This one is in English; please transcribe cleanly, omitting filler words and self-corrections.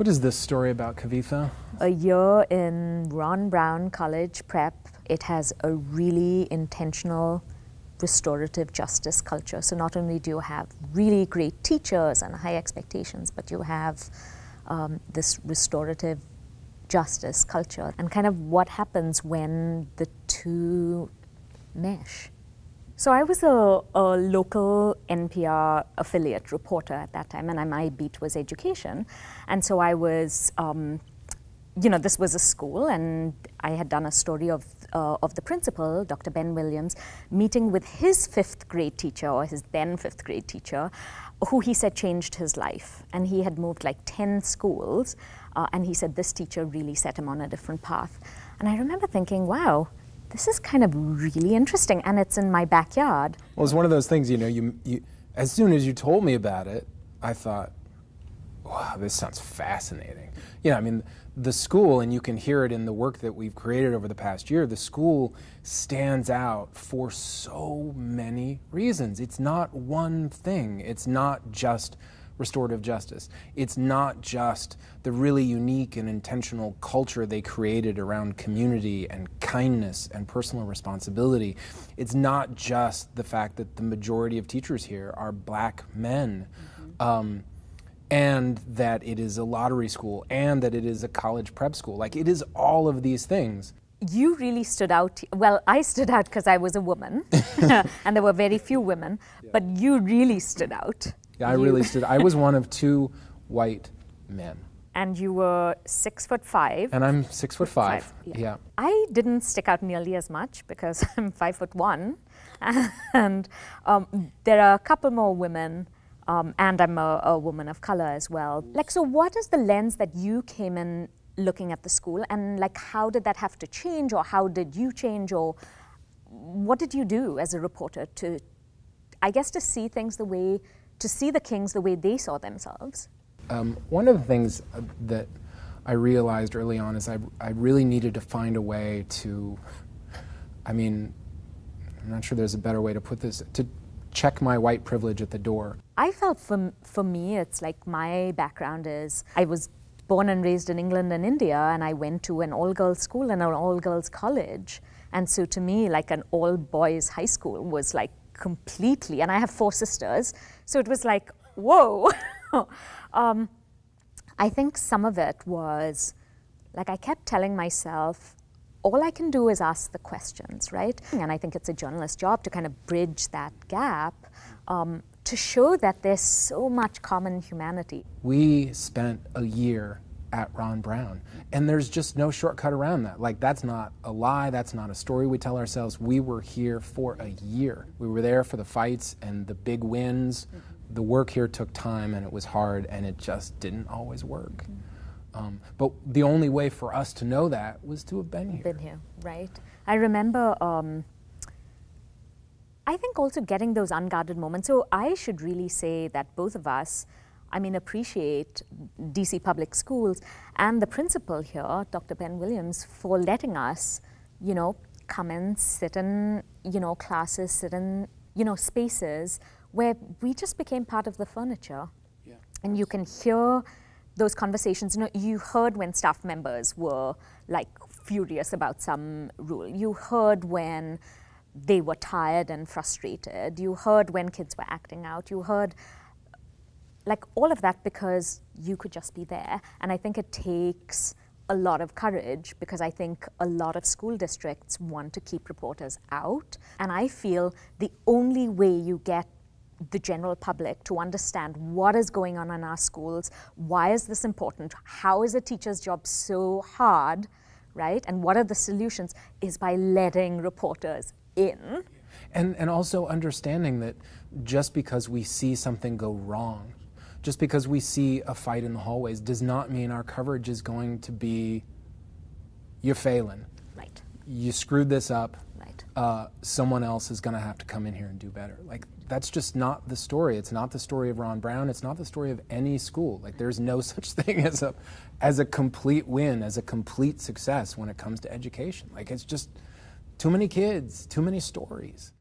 What is this story about, Kavitha? A year in Ron Brown College Prep. It has a really intentional restorative justice culture. So not only do you have really great teachers and high expectations, but you have this restorative justice culture and kind of what happens when the two mesh. So I was a local NPR affiliate reporter at that time, and my beat was education. And so I was, this was a school, and I had done a story of the principal, Dr. Ben Williams, meeting with his fifth grade teacher, or his then fifth grade teacher, who he said changed his life. And he had moved like 10 schools, and he said this teacher really set him on a different path. And I remember thinking, wow, this is kind of really interesting, and it's in my backyard. Well, it's one of those things, you as soon as you told me about it, I thought, wow, this sounds fascinating. The school, and you can hear it in the work that we've created over the past year, the school stands out for so many reasons. It's not one thing. It's not just restorative justice. It's not just the really unique and intentional culture they created around community and kindness and personal responsibility. It's not just the fact that the majority of teachers here are black men, and that it is a lottery school, and that it is a college prep school. Like, it is all of these things. You really stood out. Well, I stood out because I was a woman, and there were very few women, but you really stood out. Yeah, I really stood. I was one of two white men. And you were 6'5". And I'm 6'5". Yeah. I didn't stick out nearly as much because I'm 5'1", and there are a couple more women, and I'm a woman of color as well. So what is the lens that you came in looking at the school, and how did that have to change, or how did you change, or what did you do as a reporter to see things to see the Kings the way they saw themselves? One of the things that I realized early on is I really needed to find a way to, I'm not sure there's a better way to put this, to check my white privilege at the door. I felt for me, it's like my background is, I was born and raised in England and India, and I went to an all-girls school and an all-girls college. And so to me, an all-boys high school was completely, and I have 4 sisters, so it was whoa. I think some of it was, I kept telling myself, all I can do is ask the questions, right? And I think it's a journalist's job to kind of bridge that gap, to show that there's so much common humanity. We spent a year at Ron Brown, and there's just no shortcut around that. That's not a lie, that's not a story we tell ourselves. We were here for a year. We were there for the fights and the big wins. The work here took time, and it was hard, and it just didn't always work. But the only way for us to know that was to have been here. Been here, right? I remember, I think also getting those unguarded moments. So I should really say that both of us, appreciate DC Public Schools and the principal here, Dr. Ben Williams, for letting us, come and sit in, classes, sit in, spaces where we just became part of the furniture. Yeah. And you can hear those conversations. You heard when staff members were furious about some rule. You heard when they were tired and frustrated. You heard when kids were acting out. You heard all of that because you could just be there. And I think it takes a lot of courage, because I think a lot of school districts want to keep reporters out. And I feel the only way you get the general public to understand what is going on in our schools, why is this important, how is a teacher's job so hard, right? And what are the solutions, is by letting reporters in. And also understanding that just because we see something go wrong, just because we see a fight in the hallways, does not mean our coverage is going to be, you're failing. Right. You screwed this up. Right. Someone else is going to have to come in here and do better. That's just not the story. It's not the story of Ron Brown. It's not the story of any school. There's no such thing as a complete win, as a complete success when it comes to education. It's just too many kids, too many stories.